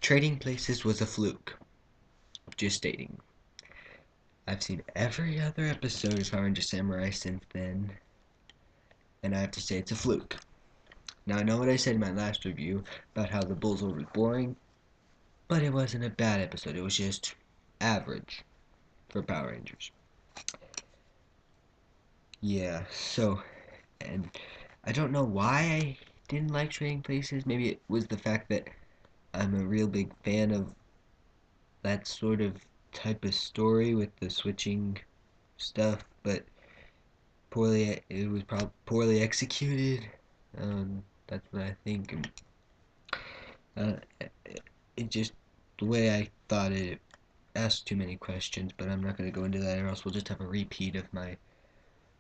Trading places was a fluke. Just stating. I've seen every other episode of Power Ranger Samurai since then, and I have to say it's a fluke. Now I know what I said in my last review about how the Bullseye was boring, but it wasn't a bad episode. It was just average for Power Rangers. Yeah, so, and I don't know why I didn't like Trading Places. Maybe it was the fact that I'm a real big fan of that sort of type of story with the switching stuff, but it was probably poorly executed. That's what I think. Uh, it just the way I thought it asked too many questions, but I'm not going to go into that, or else we'll just have a repeat of my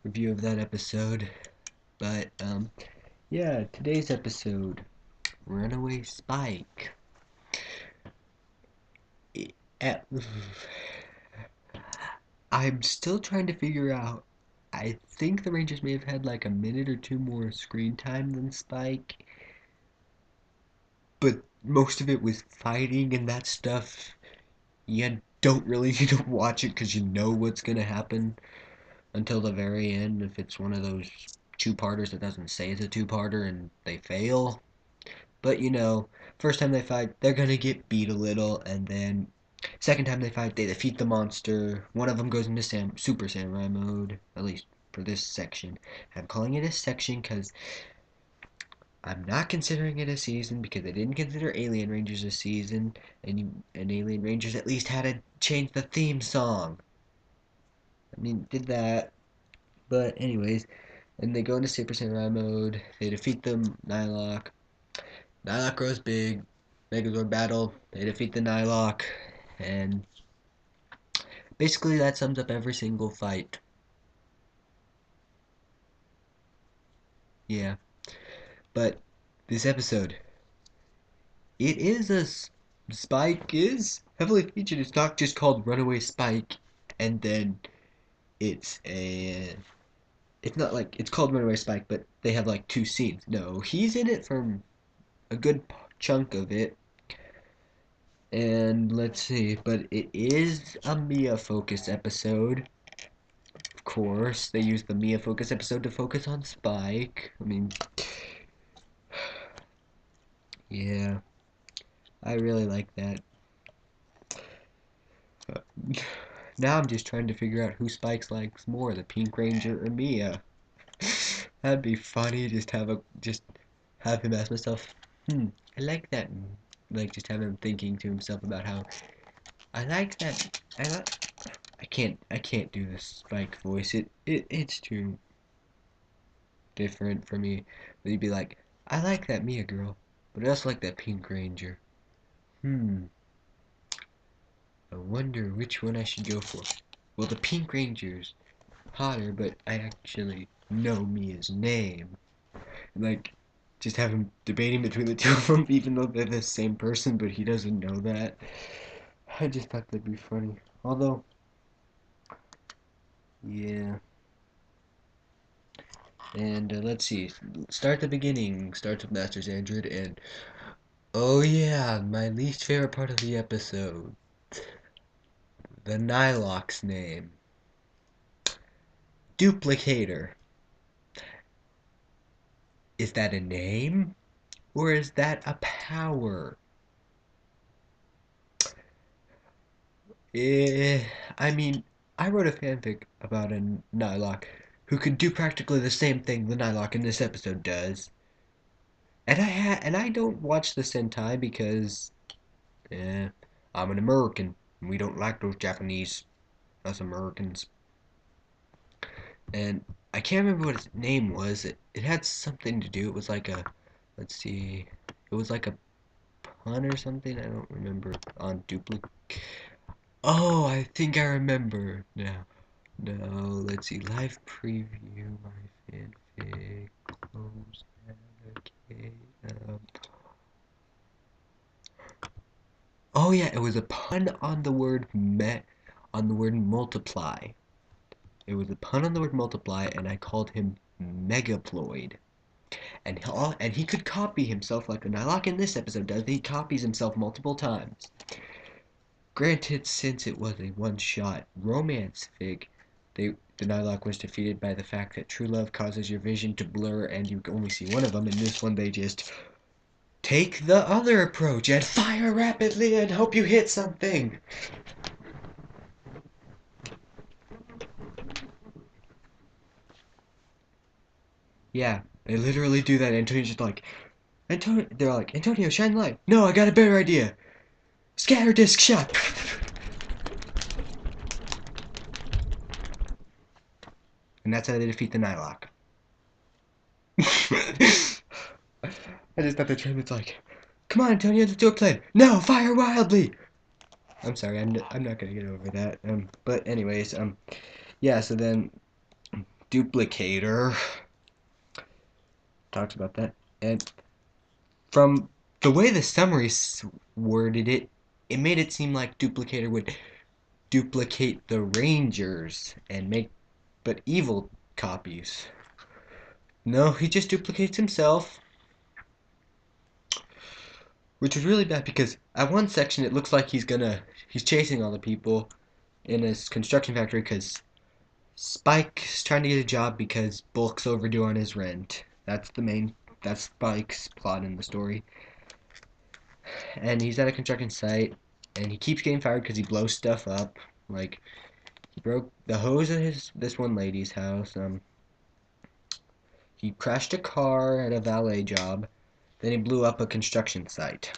review of that episode. But yeah, today's episode, Runaway Spike. It, I'm still trying to figure out. I think the Rangers may have had like a minute or two more screen time than Spike, but most of it was fighting and that stuff. You don't really need to watch it because you know what's gonna happen until the very end. If it's one of those two-parters that doesn't say it's a two-parter and they fail, but you know, first time they fight, they're gonna get beat a little, and then second time they fight, they defeat the monster. One of them goes into Super Samurai mode, at least for this section. I'm calling it a section because I'm not considering it a season because I didn't consider Alien Rangers a season, and Alien Rangers at least had to change the theme song. I mean, did that, but anyways, and they go into Super Samurai mode. They defeat the Nylok. Nylok grows big. Megazord battle. They defeat the Nylok, and basically that sums up every single fight. Yeah, but this episode, it is a Spike is heavily featured. It's not just called Runaway Spike, and then it's a. It's not like it's called Runaway Spike, but they have like two scenes. No, he's in it for a good chunk of it. And let's see, but it is a Mia focus episode. Of course, they used the Mia focus episode to focus on Spike. I mean, yeah, I really like that. Uh, Now I'm just trying to figure out who Spike likes more, the Pink Ranger or Mia. That'd be funny. Just have him ask himself, I like that. Like just have him thinking to himself about how I like that. I can't do the Spike voice. It's too different for me. But he'd be like, I like that Mia girl, but I also like that Pink Ranger. Hmm. I wonder which one I should go for. Well, the Pink Ranger's hotter, but I actually know Mia's name. And like, just have him debating between the two of them, even though they're the same person, but he doesn't know that. I just thought that'd be funny. Although, yeah. And let's see. Start at the beginning. Starts with Master's Android, and oh yeah, my least favorite part of the episode. The Nylok's name. Duplicator. Is that a name? Or is that a power? Eh, I mean, I wrote a fanfic about a Nylok who could do practically the same thing the Nylok in this episode does. And I don't watch the Sentai because I'm an American. And we don't like those Japanese, us Americans. And I can't remember what his name was. It had something to do. It was like a, let's see, it was like a pun or something. I don't remember on duplicate. Oh, I think I remember now. No, let's see. Live preview my fanfic. Close navigate. Oh yeah, it was a pun on the word on the word multiply. It was a pun on the word multiply, and I called him Megaploid. and he could copy himself like a Nylock in this episode does. He copies himself multiple times. Granted, since it was a one-shot romance fig, the Nylock was defeated by the fact that true love causes your vision to blur and you only see one of them. In this one, they just take the other approach and fire rapidly and hope you hit something. Yeah, they literally do that. Antonio's just like, they're like, Antonio, shine light. No, I got a better idea. Scatter disc shot. And that's how they defeat the Nylock. I just thought the tournament's like, come on, Antonio, let's do a plan. No, fire wildly. I'm sorry, I'm not gonna get over that. But anyways, yeah. So then, Duplicator talks about that, and from the way the summary worded it, it made it seem like Duplicator would duplicate the Rangers and make but evil copies. No, he just duplicates himself. Which is really bad because at one section it looks like he's chasing all the people in his construction factory because Spike's trying to get a job because Bulk's overdue on his rent. That's Spike's plot in the story. And he's at a construction site and he keeps getting fired because he blows stuff up. Like, he broke the hose at this one lady's house. He crashed a car at a valet job. Then he blew up a construction site.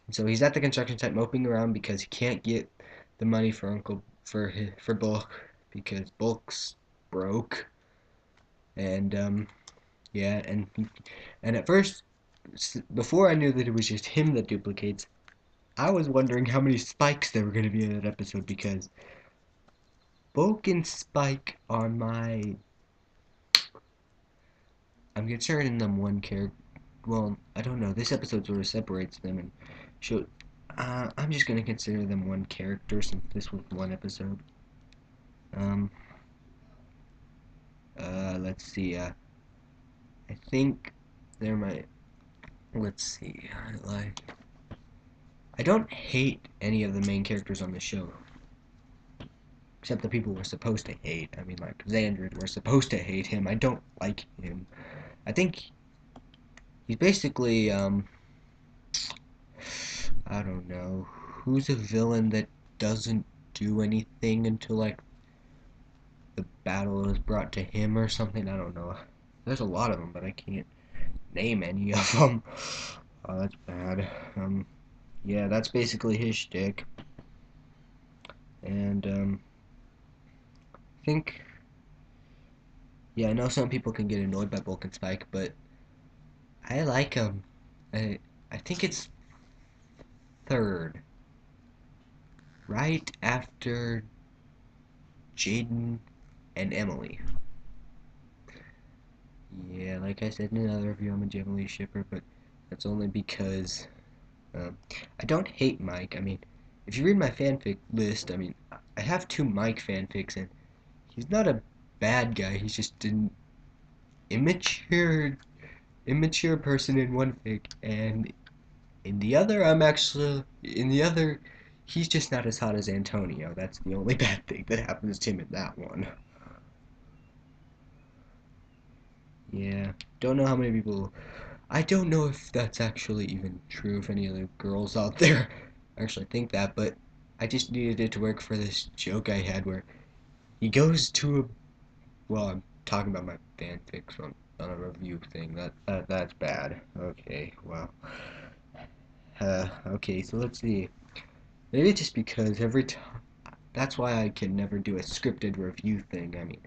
And so he's at the construction site moping around because he can't get the money for Bulk because Bulk's broke. And yeah, and at first, before I knew that it was just him that duplicates, I was wondering how many Spikes there were going to be in that episode because Bulk and Spike are I'm considering them one character. Well, I don't know. This episode sort of separates them and show. I'm just gonna consider them one character since this was one episode. Um. Let's see. I think they're my. Let's see. I don't hate any of the main characters on the show, except the people we're supposed to hate. I mean, like Xandrid, we're supposed to hate him. I don't like him. I think he's basically I don't know. Who's a villain that doesn't do anything until like the battle is brought to him or something? I don't know. There's a lot of them, but I can't name any of them. Oh, that's bad. Yeah, that's basically his shtick. And I think, yeah, I know some people can get annoyed by Bulk and Spike, but I like him. I think it's third, right after Jaden and Emily. Yeah, like I said in another review, I'm a Emily shipper, but that's only because I don't hate Mike. I mean, if you read my fanfic list, I mean, I have 2 Mike fanfics, and he's not a bad guy. He's just an immature person in one fic, and in the other, he's just not as hot as Antonio. That's the only bad thing that happens to him in that one. Yeah, don't know how many people. I don't know if that's actually even true, if any of the girls out there actually think that, but I just needed it to work for this joke I had where he goes to a. Well, I'm talking about my fanfics on a review thing. That's bad. Okay, well. Okay, so let's see. Maybe it's just because every time. That's why I can never do a scripted review thing. I mean,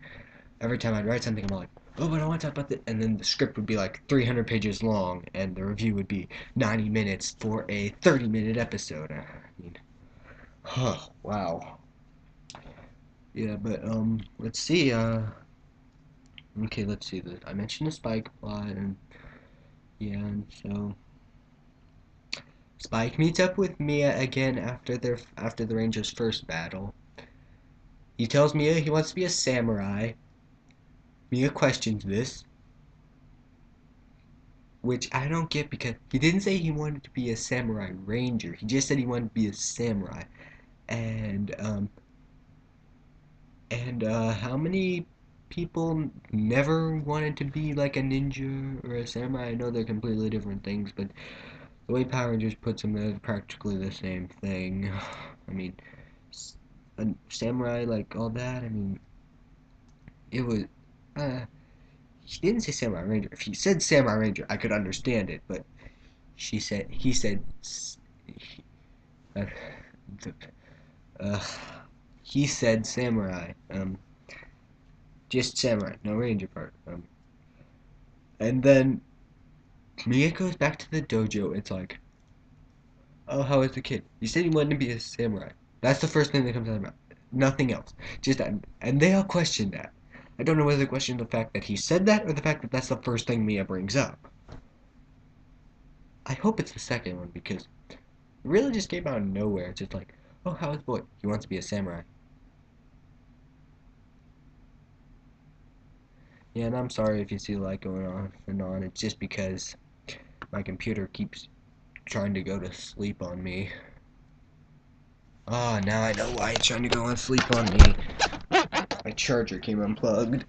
every time I'd write something, I'm like, oh, but I want to talk about this. And then the script would be like 300 pages long, and the review would be 90 minutes for a 30-minute episode. I mean, huh, wow. Yeah, but, let's see, okay, let's see. I mentioned the Spike plot, and, yeah, and so. Spike meets up with Mia again after the Rangers' first battle. He tells Mia he wants to be a samurai. Mia questions this. which I don't get because he didn't say he wanted to be a samurai ranger. He just said he wanted to be a samurai. And how many people never wanted to be like a ninja or a samurai? I know they're completely different things, but the way Power Rangers puts them, they're practically the same thing. I mean, a samurai, like all that. I mean, it was. He didn't say samurai ranger. If he said samurai ranger, I could understand it, but he said, uh, uh, he said samurai. Just samurai, no ranger part. And then Mia goes back to the dojo. It's like, oh, how is the kid? You said you wanted to be a samurai. That's the first thing that comes out of my mouth. Nothing else. Just that. And they all question that. I don't know whether they question the fact that he said that or the fact that that's the first thing Mia brings up. I hope it's the second one because it really just came out of nowhere. It's just like, oh, how is boy? He wants to be a samurai. Yeah, and I'm sorry if you see the light going on and on. It's just because my computer keeps trying to go to sleep on me. Ah, now I know why it's trying to go on sleep on me. My charger came unplugged.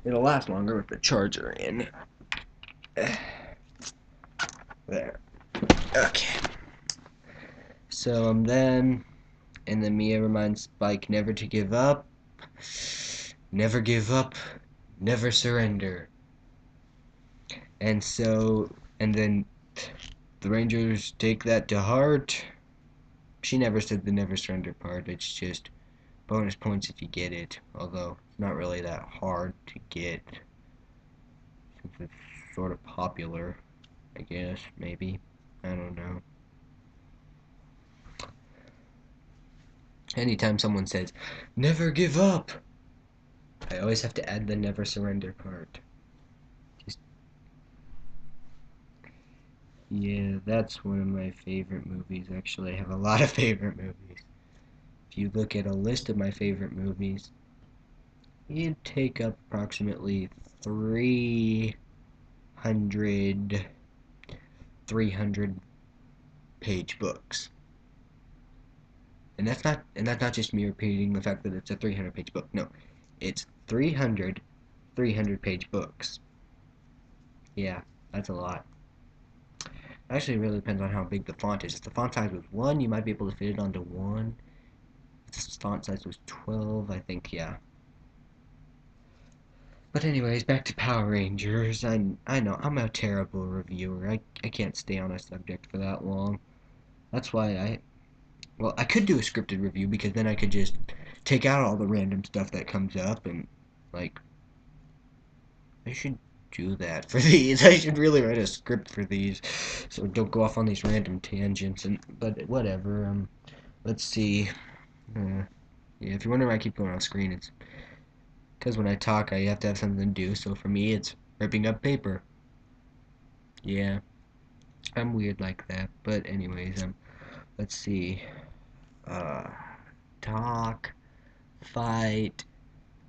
It'll last longer with the charger in. There. Okay. So then, and then Mia reminds Spike never to give up. Never give up. Never surrender. And so, and then the Rangers take that to heart. She never said the never surrender part. It's just bonus points if you get it. Although, it's not really that hard to get. Since it's sort of popular, I guess, maybe. I don't know. Anytime someone says, never give up, I always have to add the never surrender part. Just, yeah, that's one of my favorite movies, actually. I have a lot of favorite movies. If you look at a list of my favorite movies, it'd take up approximately 300 page books. And that's not just me repeating the fact that it's a 300-page book. No, it's 300 page books. Yeah, that's a lot. Actually, it really depends on how big the font is. If the font size was 1, you might be able to fit it onto 1. If the font size was 12, I think, yeah. But anyways, back to Power Rangers. I know, I'm a terrible reviewer. I can't stay on a subject for that long. That's why well, I could do a scripted review because then I could just take out all the random stuff that comes up and, like, I should do that for these. I should really write a script for these so don't go off on these random tangents. But whatever. Let's see. Yeah, if you're wondering why I keep going off screen, it's because when I talk, I have to have something to do. So for me, it's ripping up paper. Yeah, I'm weird like that. But anyways, let's see. Uh, talk, fight,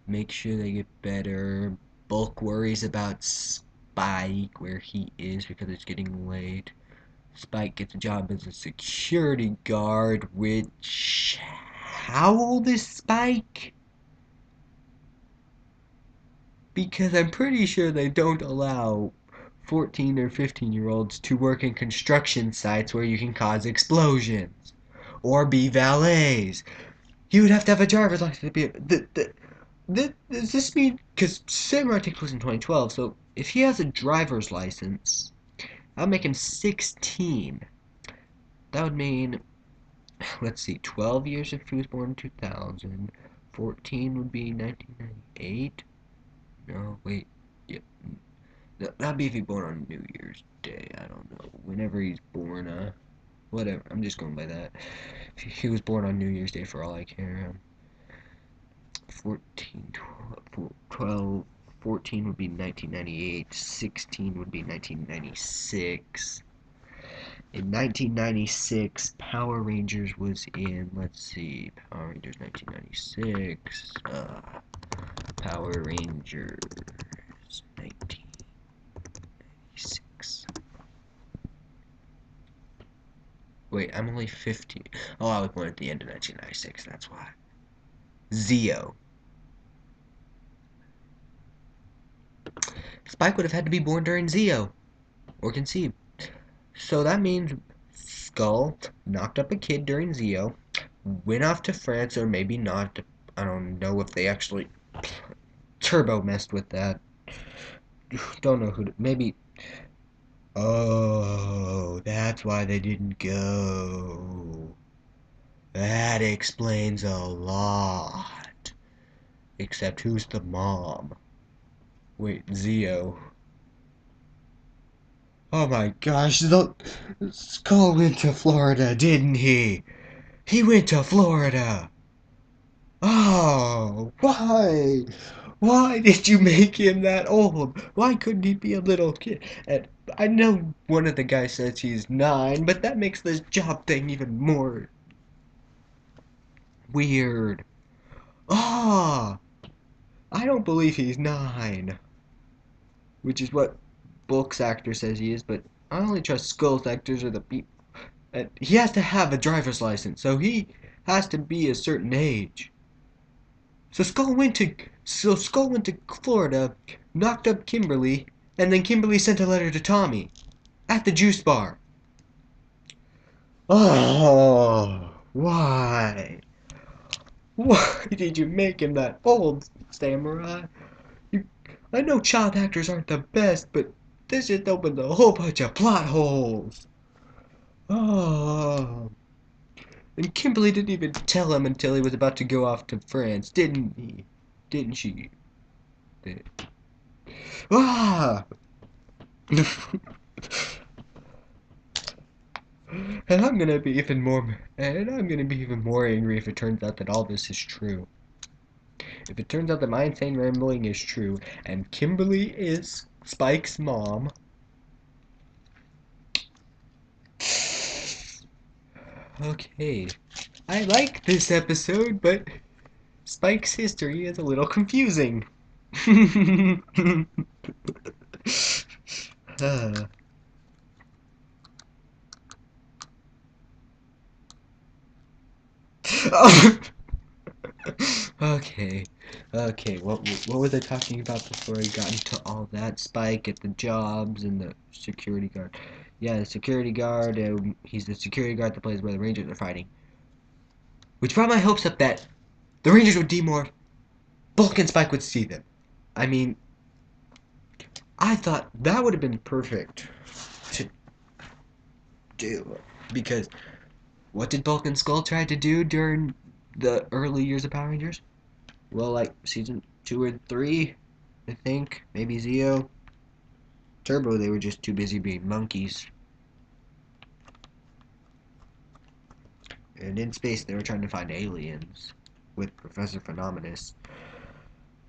make sure they get better. Bulk worries about Spike, where he is because it's getting late. Spike gets a job as a security guard, which... How old is Spike? Because I'm pretty sure they don't allow 14 or 15-year-olds to work in construction sites where you can cause explosions. Or be valets. You would have to have a driver's license to be... Does this mean... Because Samurai takes place in 2012, so if he has a driver's license, that would make him 16. That would mean... Let's see, 12 years if he was born in 2000. 14 would be 1998. No, wait. Yep. That'd be if he's born on New Year's Day. I don't know. Whenever he's born, whatever. I'm just going by that. He was born on New Year's Day for all I care. 14, 12, 14 would be 1998. 16 would be 1996. In 1996, Power Rangers was in, let's see, Power Rangers 1996, Power Rangers was 1996. Wait, I'm only 15. Oh, I was born at the end of 1996, that's why. Zio. Spike would have had to be born during Zio, or conceived. So that means Skull knocked up a kid during Zio, went off to France, or maybe not. I don't know if they actually Turbo messed with that. Don't know who. Maybe. Oh, that's why they didn't go. That explains a lot. Except who's the mom? Wait, Zio. Oh my gosh, the Skull went to Florida, didn't he? He went to Florida. Oh, why? Why did you make him that old? Why couldn't he be a little kid? And I know one of the guys says he's 9, but that makes this job thing even more weird. Ah, I don't believe he's 9, which is what Bulk's actor says he is, but I only trust Skull's actors or the people. He has to have a driver's license, so he has to be a certain age. Skull went to Florida, knocked up Kimberly, and then Kimberly sent a letter to Tommy at the juice bar. Oh, why? Why did you make him that old, Samurai? You, I know child actors aren't the best, but this just opened a whole bunch of plot holes. Oh, and Kimberly didn't even tell him until he was about to go off to France, didn't he? Didn't she? Ah! And I'm gonna be even more angry if it turns out that all this is true. If it turns out that my insane rambling is true, and Kimberly is Spike's mom. Okay. I like this episode, but Spike's history is a little confusing. uh. Oh. Okay, okay. What was I talking about before I got into all that? Spike at the jobs and the security guard. Yeah, the security guard. He's the security guard that plays where the Rangers are fighting. Which brought my hopes up that the Rangers would demorph. Bulk and Spike would see them. I mean, I thought that would have been perfect to do because what did Bulk and Skull try to do during the early years of Power Rangers? Well, like season 2 or 3, I think. Maybe Zeo. Turbo, they were just too busy being monkeys. And in space, they were trying to find aliens with Professor Phenomenus.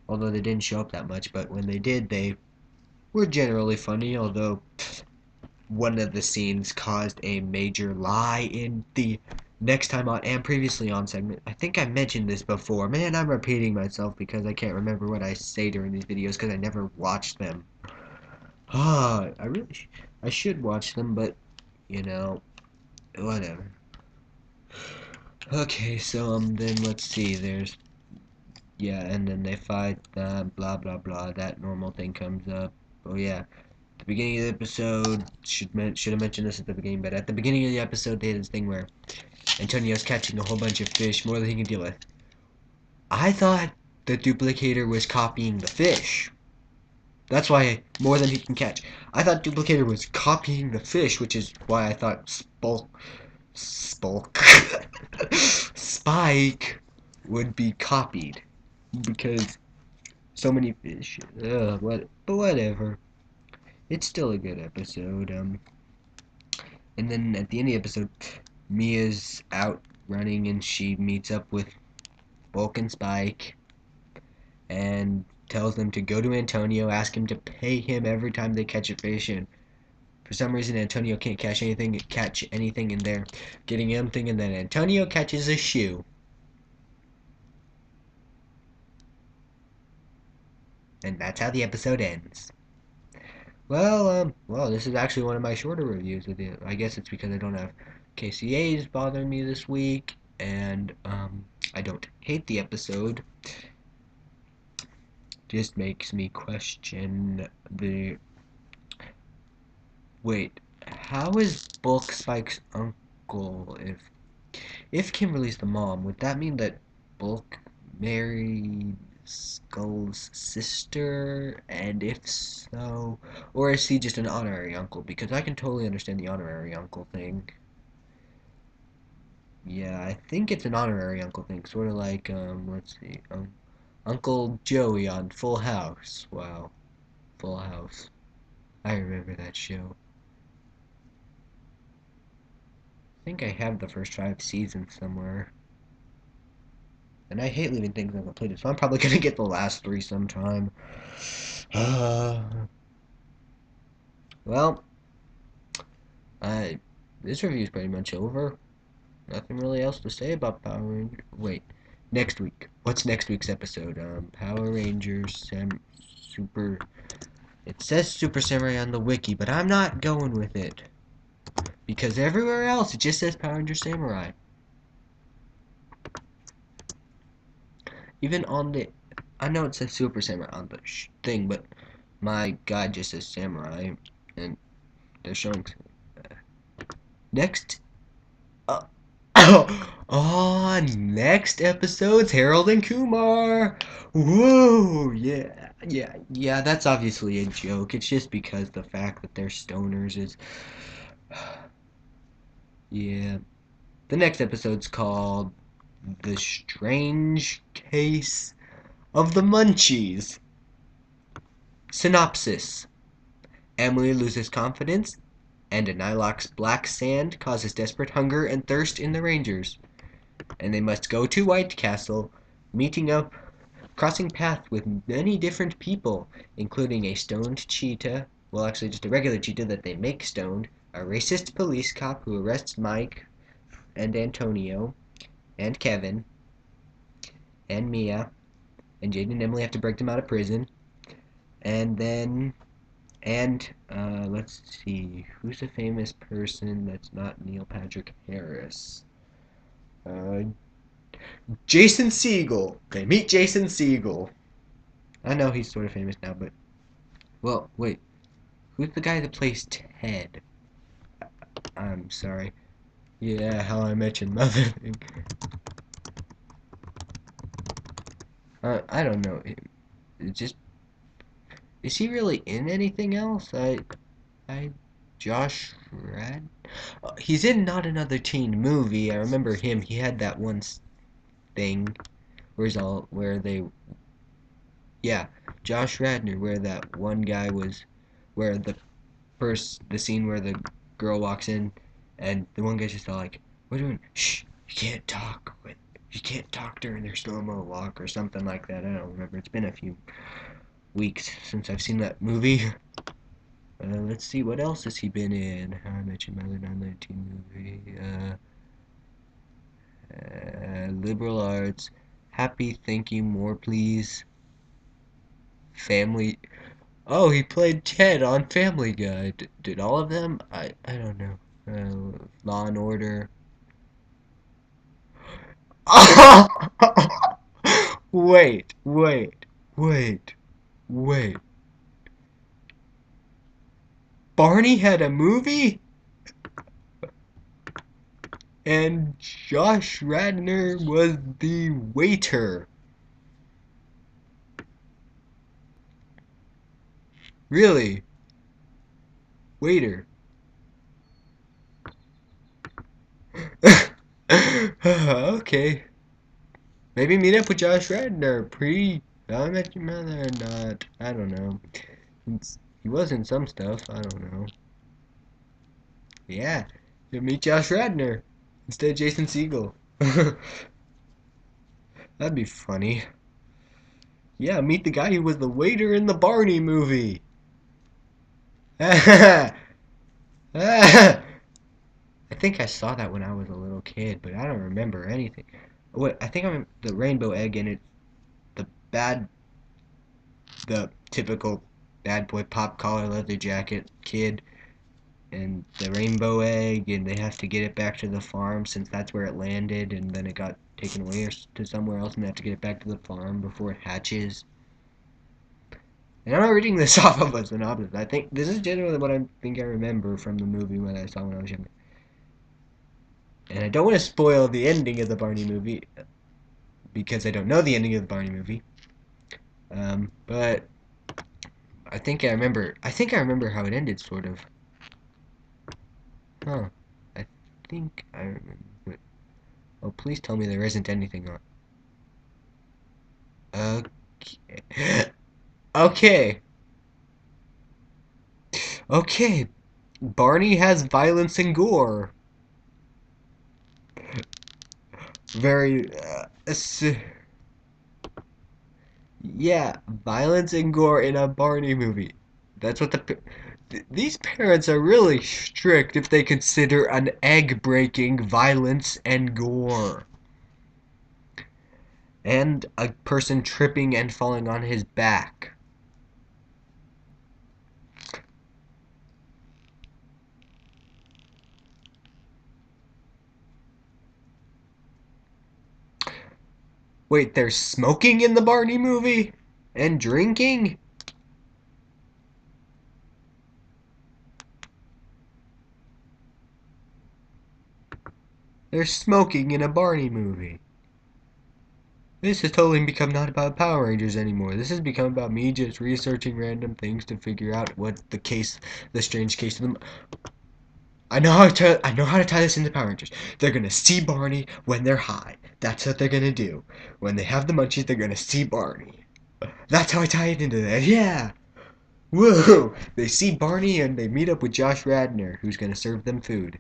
Although they didn't show up that much, but when they did, they were generally funny, although one of the scenes caused a major lie in the next time on and previously on segment. I think I mentioned this before. Man, I'm repeating myself because I can't remember what I say during these videos because I never watched them. I should watch them, but, you know, whatever. Okay, so, then let's see, yeah, and then they fight, blah, blah, blah, that normal thing comes up. Oh, yeah, the beginning of the episode, should have mentioned this at the beginning, but at the beginning of the episode, they had this thing where Antonio's catching a whole bunch of fish, more than he can deal with. I thought the Duplicator was copying the fish. That's why more than he can catch. I thought Duplicator was copying the fish, which is why I thought Spike would be copied because so many fish. But whatever. It's still a good episode. And then at the end of the episode, Mia's out running and she meets up with Bulk and Spike and tells them to go to Antonio, ask him to pay him every time they catch a fish, and for some reason Antonio can't catch anything in there. Getting him thinking that Antonio catches a shoe. And that's how the episode ends. Well, this is actually one of my shorter reviews of it. I guess it's because I don't have KCAs bothering me this week, and I don't hate the episode. Just makes me question the. Wait, how is Bulk Spike's uncle? If Kimberly's the mom, would that mean that Bulk married Skull's sister? And if so, or is he just an honorary uncle? Because I can totally understand the honorary uncle thing. Yeah, I think it's an honorary uncle thing, sort of like let's see, Uncle Joey on Full House. Wow, Full House. I remember that show. I think I have the first 5 seasons somewhere. And I hate leaving things uncompleted, so I'm probably gonna get the last 3 sometime. Uh, well, I this review is pretty much over. Nothing really else to say about Power Rangers. Wait, next week. What's next week's episode? Power Rangers Super. It says Super Samurai on the wiki, but I'm not going with it because everywhere else it just says Power Rangers Samurai. Even on the, I know it says Super Samurai on the thing, but my guide just says Samurai, and they're showing next. Uh, next episode's Harold and Kumar. Whoa, yeah. That's obviously a joke. It's just because the fact that they're stoners is, yeah. The next episode's called The Strange Case of the Munchies. Synopsis: Emily loses confidence, and a Nilox black sand causes desperate hunger and thirst in the Rangers, and they must go to White Castle, meeting up, crossing paths with many different people, including a stoned cheetah, well, actually, just a regular cheetah that they make stoned, a racist police cop who arrests Mike and Antonio, and Kevin, and Mia, and Jaden and Emily have to break them out of prison, and then let's see, who's a famous person that's not Neil Patrick Harris? Uh, Jason Segel. They meet Jason Segel. I know he's sort of famous now, but well, wait, who's the guy that plays Ted? I'm sorry. Yeah, How I Met Your Mother. I don't know. It just is he really in anything else? I Josh Rad. He's in Not Another Teen Movie. I remember him. He had that one thing where they, yeah, Josh Radnor, where that one guy was, where the scene where the girl walks in and the one guy's just all like, we're doing, shh, you can't talk during their slow-mo walk or something like that. I don't remember. It's been a few weeks since I've seen that movie. Let's see, what else has he been in? How I Met Your Mother, 19 movie. Liberal arts. Happy, thank you, more please. Family. Oh, he played Ted on Family Guy. Did all of them? I don't know. Law and Order. Wait, wait, wait, wait. Barney had a movie? And Josh Radnor was the waiter. Really? Waiter. Okay. Maybe meet up with Josh Radnor pre How I Met Your Mother or not. I don't know. He was in some stuff. I don't know. Yeah. You'll meet Josh Radnor instead of Jason Segel. That'd be funny. Yeah, meet the guy who was the waiter in the Barney movie. I think I saw that when I was a little kid, but I don't remember anything. Wait, I think I'm the rainbow egg and it's the bad the typical bad boy pop collar leather jacket kid and the rainbow egg, and they have to get it back to the farm since that's where it landed, and then it got taken away to somewhere else, and they have to get it back to the farm before it hatches. And I'm not reading this off of a synopsis. I think this is generally what I think I remember from the movie when I saw when I was younger. And I don't want to spoil the ending of the Barney movie because I don't know the ending of the Barney movie. But I think I remember. I think I remember how it ended, sort of. Huh. I think I remember. Oh, please tell me there isn't anything on. Okay. Okay. Okay. Barney has violence and gore. Very. Yeah, violence and gore in a Barney movie. That's what these parents are really strict if they consider an egg breaking violence and gore. And a person tripping and falling on his back. Wait, there's smoking in the Barney movie? And drinking? There's smoking in a Barney movie. This has totally become not about Power Rangers anymore. This has become about me just researching random things to figure out what the strange case of them. I know how to tie this into Power Rangers. They're gonna see Barney when they're high. That's what they're gonna do. When they have the munchies, they're gonna see Barney. That's how I tie it into that. Yeah. Woo! They see Barney and they meet up with Josh Radnor, who's gonna serve them food.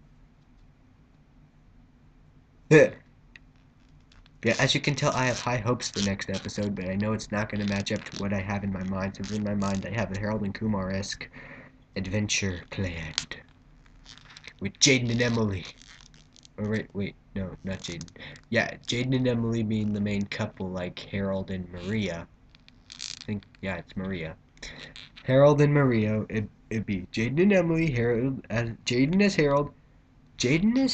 Yeah, as you can tell, I have high hopes for next episode, but I know it's not going to match up to what I have in my mind, since in my mind I have a Harold and Kumar-esque adventure planned. With Jaden and Emily. Oh, wait, no, not Jaden. Yeah, Jaden and Emily being the main couple, like Harold and Maria. I think, yeah, it's Maria. Harold and Maria, it'd be Jaden and Emily, Harold as Jaden as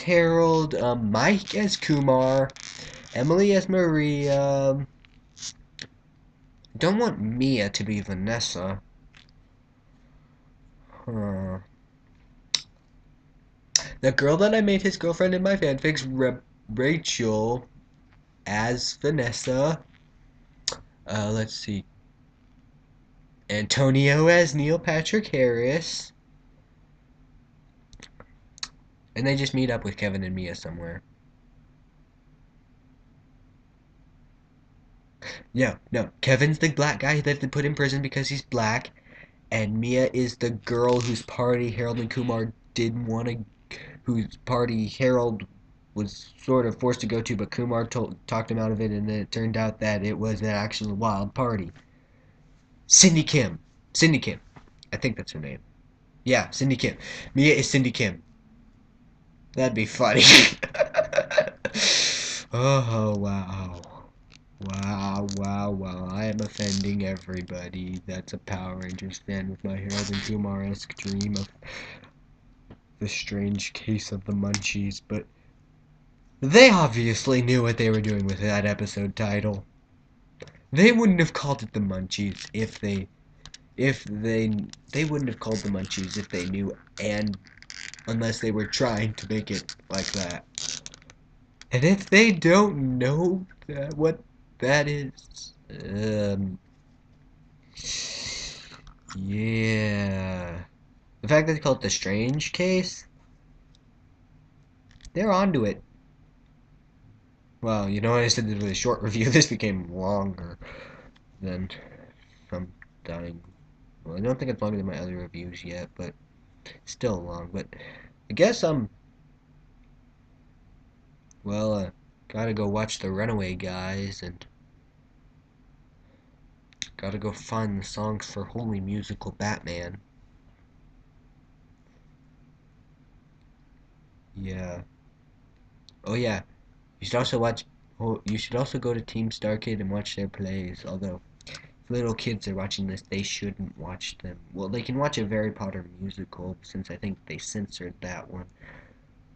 Harold, Mike as Kumar, Emily as Maria. Don't want Mia to be Vanessa. Huh. The girl that I made his girlfriend in my fanfics, Rachel, as Vanessa. Let's see. Antonio as Neil Patrick Harris. And they just meet up with Kevin and Mia somewhere. No. Kevin's the black guy that they put in prison because he's black. And Mia is the girl whose party Harold and Kumar didn't want to, whose party Harold was sort of forced to go to, but Kumar talked him out of it, and then it turned out that it was an actual wild party. Cindy Kim. Cindy Kim. I think that's her name. Yeah, Cindy Kim. Mia is Cindy Kim. That'd be funny. Oh, wow. Wow. I am offending everybody that's a Power Rangers fan with my Harold and Kumar-esque dream of the strange case of the munchies, but they obviously knew what they were doing with that episode title. They wouldn't have called it the munchies if they wouldn't have called the munchies if they knew, and unless they were trying to make it like that. And if they don't know what that is, yeah. The fact that they call it the strange case, they're onto it. Well, you know, I said this was a short review. This became longer than from dying. Well, I don't think it's longer than my other reviews yet, but still long. But I guess gotta go watch the Runaway guys, and gotta go find the songs for Holy Musical Batman. Yeah. Oh yeah. You should also watch. Oh, you should also go to Team Starkid and watch their plays. Although, if little kids are watching this, they shouldn't watch them. Well, they can watch a Harry Potter musical, since I think they censored that one.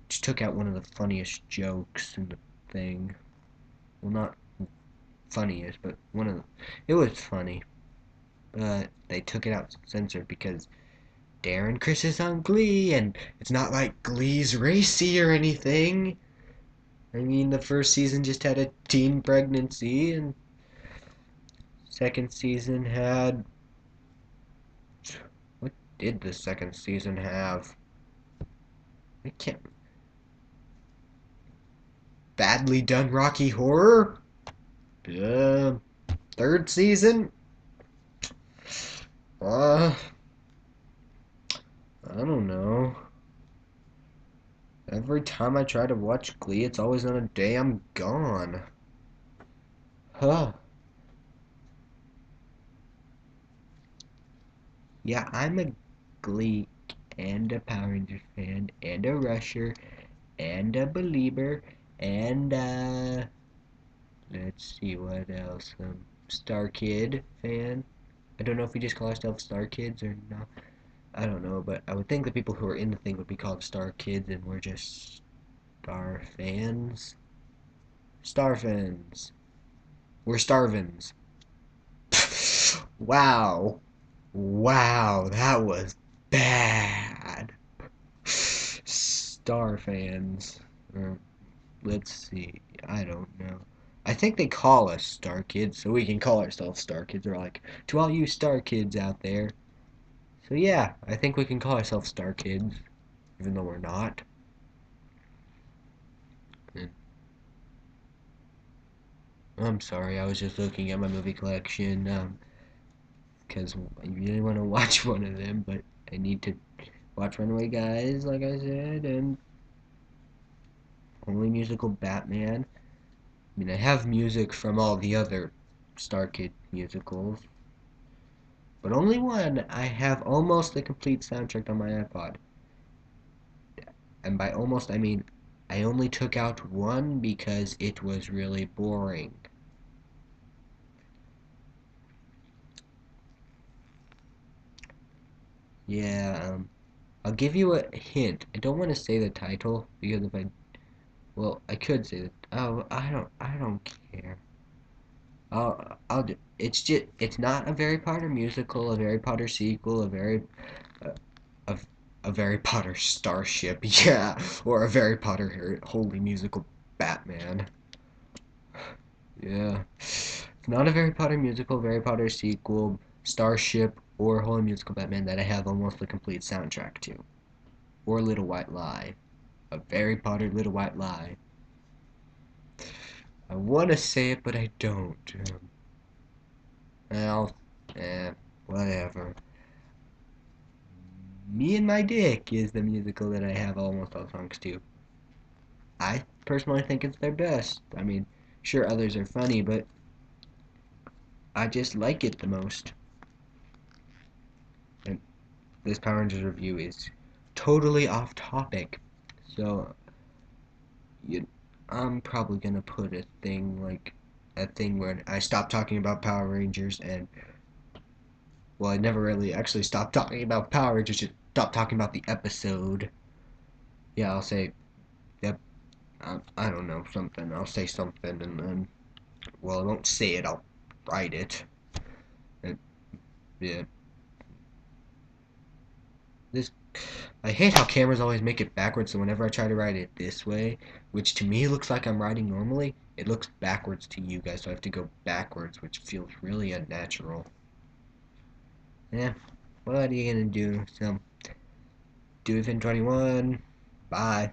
Just took out one of the funniest jokes in the thing. Well, not funniest, but one of the... It was funny, but they took it out censored because Darren Criss is on Glee, and it's not like Glee's racy or anything. I mean, the first season just had a teen pregnancy, and second season had... What did the second season have? I can't... Badly Done Rocky Horror? Third season? Uh, I don't know. Every time I try to watch Glee, it's always on a day I'm gone. Huh. Yeah, I'm a Glee and a Power Rangers fan and a Rusher and a Belieber and let's see what else. Star Kid fan. I don't know if we just call ourselves Star Kids or not. I don't know, but I would think the people who are in the thing would be called Star Kids and we're just Star fans. Star fans. We're Starvins. Wow. Wow, that was bad. Star fans. Let's see. I don't know. I think they call us Star Kids, so we can call ourselves Star Kids. Or like, to all you Star Kids out there. So yeah, I think we can call ourselves Star Kids, even though we're not. And I'm sorry, I was just looking at my movie collection, because I really want to watch one of them, but I need to watch Runaway Guys, like I said, and only musical Batman. I mean, I have music from all the other Star Kid musicals, but only one. I have almost the complete soundtrack on my iPod. And by almost, I mean I only took out one because it was really boring. Yeah, I'll give you a hint. I don't want to say the title because if I, well, I could say that. Oh, I don't care. I'll do. It's just, it's not a Harry Potter musical, a Harry Potter sequel, uh, a, a Harry Potter starship, yeah, or a Harry Potter holy musical Batman. Yeah. It's not a Harry Potter musical, Harry Potter sequel, starship, or holy musical Batman that I have almost the complete soundtrack to. Or Little White Lie. A Harry Potter Little White Lie. I want to say it, but I don't. Well, whatever. Me and My Dick is the musical that I have almost all songs to. I personally think it's their best. I mean, sure, others are funny, but I just like it the most. And this Power Rangers review is totally off topic. So, you, I'm probably gonna put a thing like a thing where I stop talking about Power Rangers and, well, I never really actually stopped talking about Power Rangers, just stopped talking about the episode. Yeah, I'll say, yep, I don't know, something. I'll say something and then, well, I won't say it, I'll write it. And, yeah. This I hate how cameras always make it backwards, so whenever I try to write it this way, which to me looks like I'm writing normally, it looks backwards to you guys, so I have to go backwards, which feels really unnatural. Yeah, what are you gonna do? So, do it in 21. Bye.